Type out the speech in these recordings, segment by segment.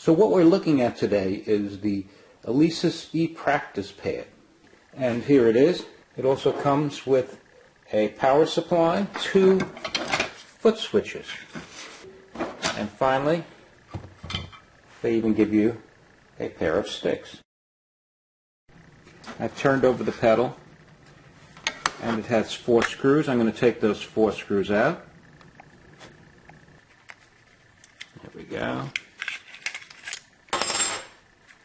So what we're looking at today is the Alesis E-Practice Pad. And here it is. It also comes with a power supply, 2 foot switches. And finally, they even give you a pair of sticks. I've turned over the pedal, and it has 4 screws. I'm going to take those 4 screws out. There we go.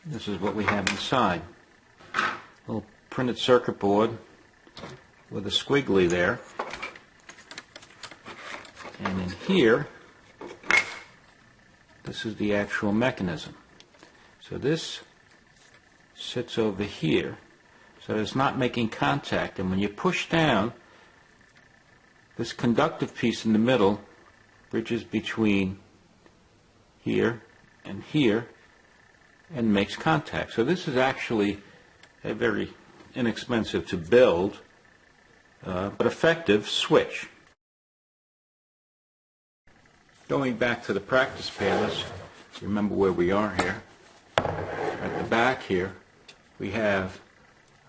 This is what we have inside. A little printed circuit board with a squiggly there. And in here, this is the actual mechanism. So this sits over here so that it's not making contact, and when you push down, this conductive piece in the middle bridges between here and here and makes contact. So this is actually a very inexpensive to build but effective switch. Going back to the practice pad, let's remember where we are here. At the back here we have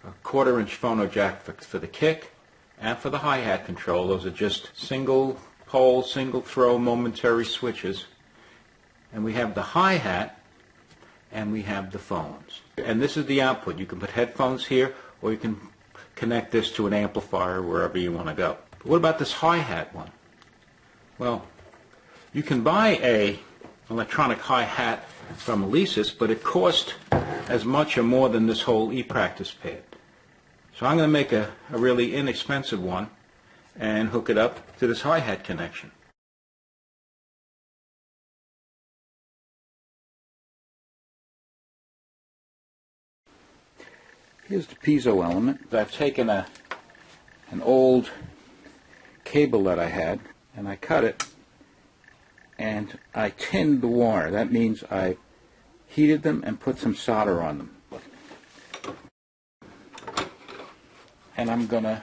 a 1/4 inch phono jack for the kick and for the hi-hat control. Those are just single pole, single throw, momentary switches. And we have the hi-hat and we have the phones. And this is the output. You can put headphones here, or you can connect this to an amplifier wherever you want to go. But what about this hi-hat one? Well, you can buy a electronic hi-hat from Alesis, but it costs as much or more than this whole E-Practice Pad. So I'm going to make a really inexpensive one and hook it up to this hi-hat connection. Here's the piezo element. I've taken an old cable that I had, and I cut it, and I tinned the wire. That means I heated them and put some solder on them. And I'm going to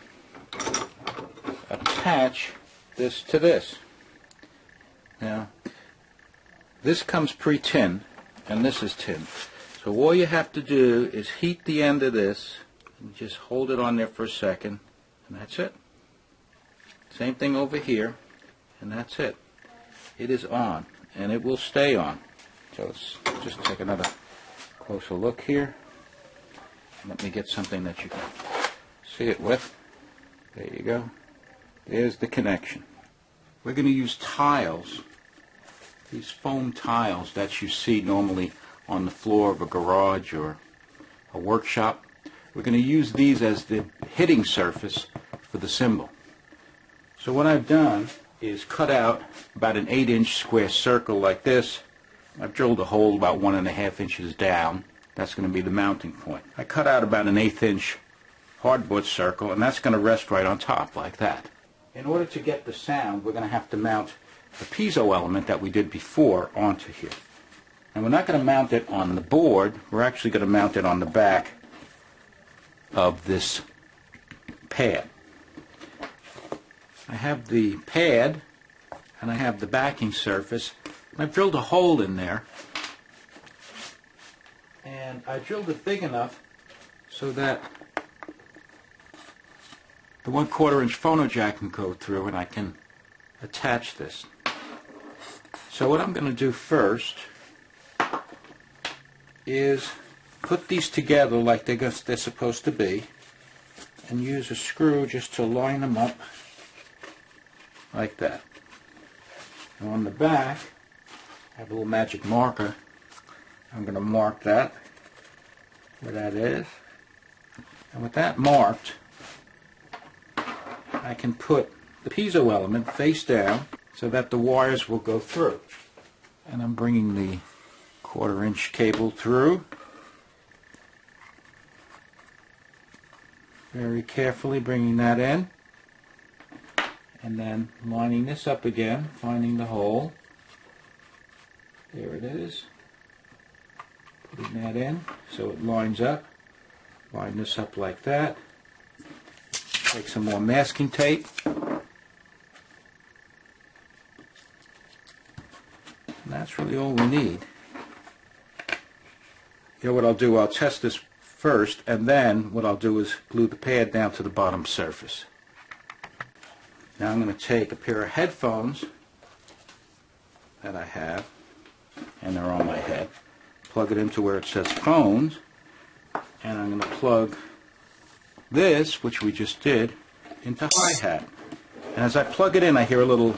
attach this to this. Now, this comes pre-tinned, and this is tinned. So all you have to do is heat the end of this and just hold it on there for a second, and that's it. Same thing over here, and that's it. It is on, and it will stay on. So let's just take another closer look here. Let me get something that you can see it with. There you go. There's the connection. We're going to use tiles, these foam tiles that you see normally on the floor of a garage or a workshop. We're going to use these as the hitting surface for the cymbal. So what I've done is cut out about an 8-inch square circle like this. I've drilled a hole about 1.5 inches down. That's going to be the mounting point. I cut out about an 1/8 inch hardboard circle, and that's going to rest right on top like that. In order to get the sound, we're going to have to mount the piezo element that we did before onto here. And we're not going to mount it on the board. We're actually going to mount it on the back of this pad. I have the pad and I have the backing surface. I've drilled a hole in there, and I drilled it big enough so that the 1/4 inch phono jack can go through, and I can attach this. So what I'm going to do first is put these together like they're supposed to be, and use a screw just to line them up like that. And on the back, I have a little magic marker. I'm going to mark that where that is, and with that marked, I can put the piezo element face down so that the wires will go through. And I'm bringing the 1/4 inch cable through very carefully, bringing that in, and then lining this up again, finding the hole. There it is. Putting that in so it lines up. Line this up like that. Take some more masking tape. And that's really all we need. You know what I'll do, I'll test this first, and then what I'll do is glue the pad down to the bottom surface. Now I'm going to take a pair of headphones that I have, and they're on my head, plug it into where it says phones, and I'm going to plug this, which we just did, into hi-hat. And as I plug it in, I hear a little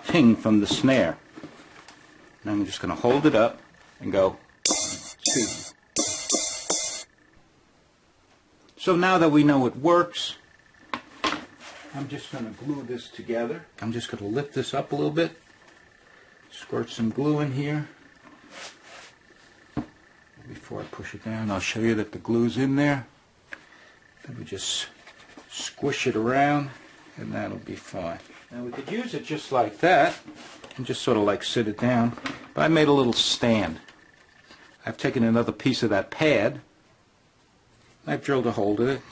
ting from the snare. And I'm just going to hold it up and go 1, 2. So now that we know it works, I'm just going to glue this together. I'm just going to lift this up a little bit, squirt some glue in here. Before I push it down, I'll show you that the glue's in there. Then we just squish it around, and that'll be fine. Now we could use it just like that, and just sort of like sit it down, but I made a little stand. I've taken another piece of that pad, I've drilled a hole in it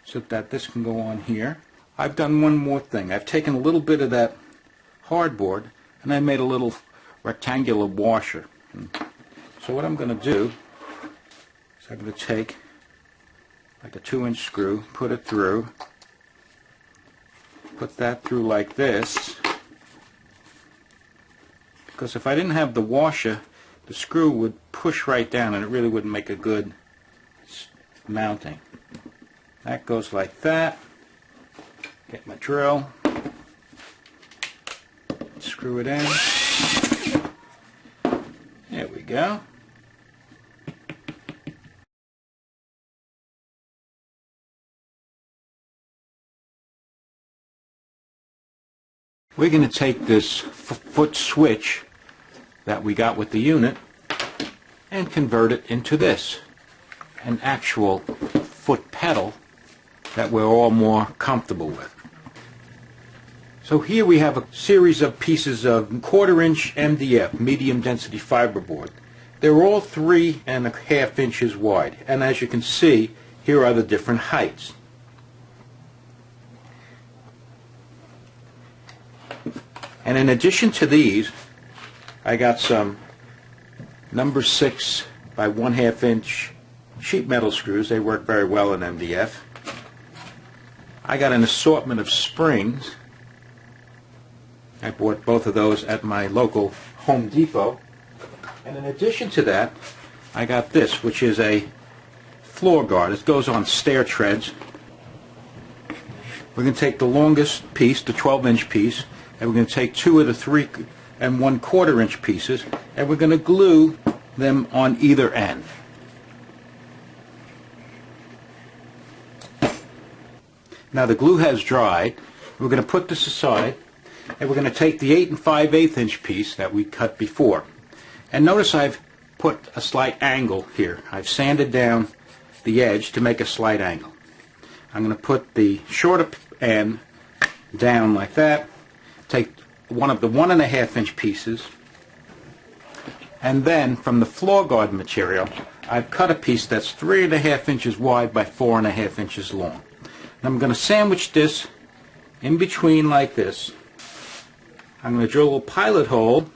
so that this can go on here. I've done one more thing. I've taken a little bit of that hardboard and I made a little rectangular washer. So what I'm going to do is I'm going to take like a 2-inch screw, put it through, put that through like this, because if I didn't have the washer, the screw would push right down and it really wouldn't make a good mounting. That goes like that. Get my drill, screw it in. There we go. We're going to take this foot switch that we got with the unit and convert it into this, an actual foot pedal that we're all more comfortable with. So here we have a series of pieces of 1/4 inch MDF, medium density fiberboard. They're all 3.5 inches wide, and as you can see, here are the different heights. And in addition to these, I got some number 6 by 1/2 inch sheet metal screws. They work very well in MDF. I got an assortment of springs. I bought both of those at my local Home Depot. And in addition to that, I got this, which is a floor guard. It goes on stair treads. We're going to take the longest piece, the 12-inch piece, and we're going to take 2 of the 3 1/4 inch pieces, and we're going to glue them on either end. Now the glue has dried. We're going to put this aside, and we're going to take the 8 5/8 inch piece that we cut before. And notice I've put a slight angle here. I've sanded down the edge to make a slight angle. I'm going to put the shorter end down like that, take one of the 1.5 inch pieces, and then from the floor guard material I've cut a piece that's 3.5 inches wide by 4.5 inches long. And I'm going to sandwich this in between like this. I'm going to drill a little pilot hole.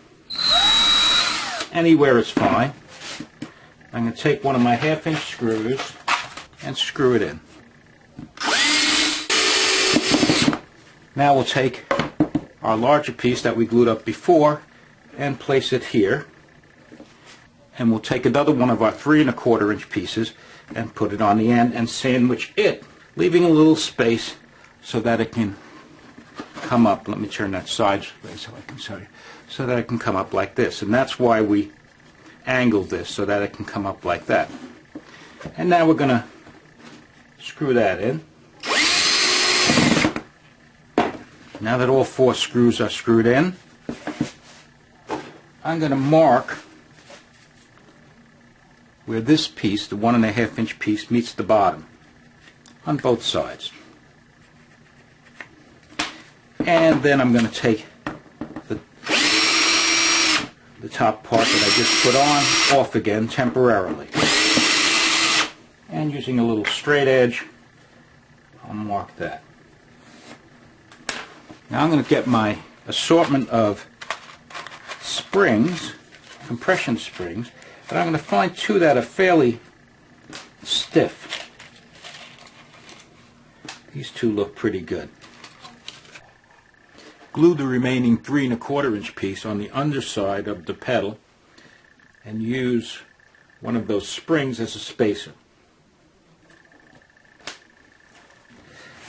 Anywhere is fine. I'm going to take one of my 1/2 inch screws and screw it in. Now we'll take our larger piece that we glued up before and place it here. And we'll take another one of our 3 1/4 inch pieces and put it on the end and sandwich it, leaving a little space so that it can come up. Let me turn that sideways so I can show you. So that it can come up like this. And that's why we angled this, so that it can come up like that. And now we're going to screw that in. Now that all 4 screws are screwed in, I'm going to mark where this piece, the 1.5 inch piece, meets the bottom on both sides. And then I'm going to take the top part that I just put on off again temporarily. And using a little straight edge, I'll mark that. Now I'm going to get my assortment of springs, compression springs, But I'm going to find two that are fairly stiff. These two look pretty good. Glue the remaining 3 1/4 inch piece on the underside of the pedal and use one of those springs as a spacer.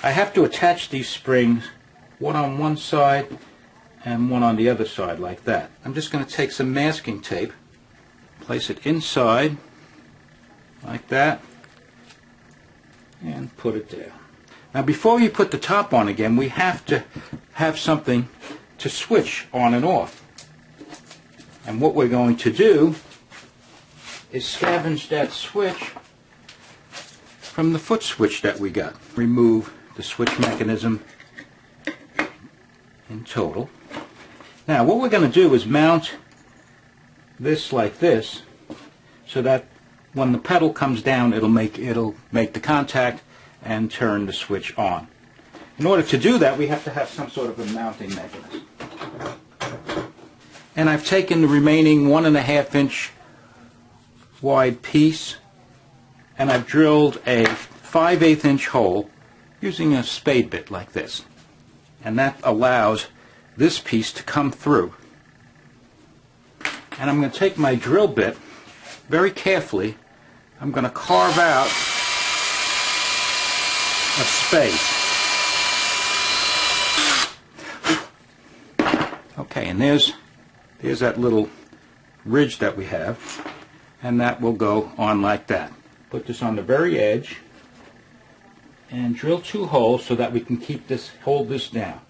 I have to attach these springs, one on one side and one on the other side, like that. I'm just going to take some masking tape, place it inside, like that, and put it there. Now before you put the top on again, we have to have something to switch on and off. And what we're going to do is scavenge that switch from the foot switch that we got. Remove the switch mechanism in total. Now what we're going to do is mount this like this, so that when the pedal comes down it'll make the contact and turn the switch on. In order to do that, we have to have some sort of a mounting mechanism. And I've taken the remaining 1 1/2 inch wide piece and I've drilled a 5/8 inch hole using a spade bit like this. And that allows this piece to come through. And I'm going to take my drill bit very carefully. I'm going to carve out a space. Okay, and there's that little ridge that we have, and that will go on like that. Put this on the very edge and drill 2 holes so that we can hold this down.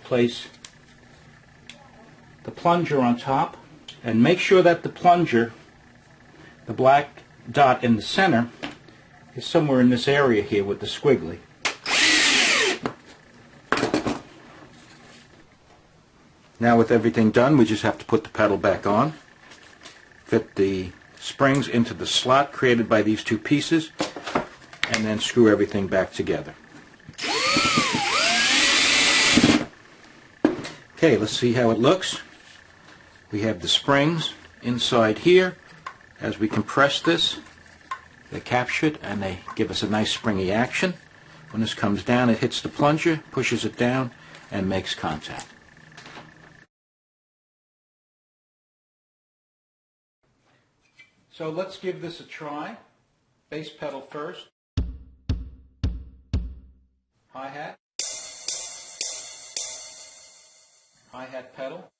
Place the plunger on top and make sure that the plunger, the black dot in the center, is somewhere in this area here with the squiggly. Now with everything done, we just have to put the pedal back on, fit the springs into the slot created by these 2 pieces, and then screw everything back together. Okay, let's see how it looks. We have the springs inside here. As we compress this, they're captured and they give us a nice springy action. When this comes down, it hits the plunger, pushes it down, and makes contact. So let's give this a try. Bass pedal first. Hi-hat. Hi-hat pedal.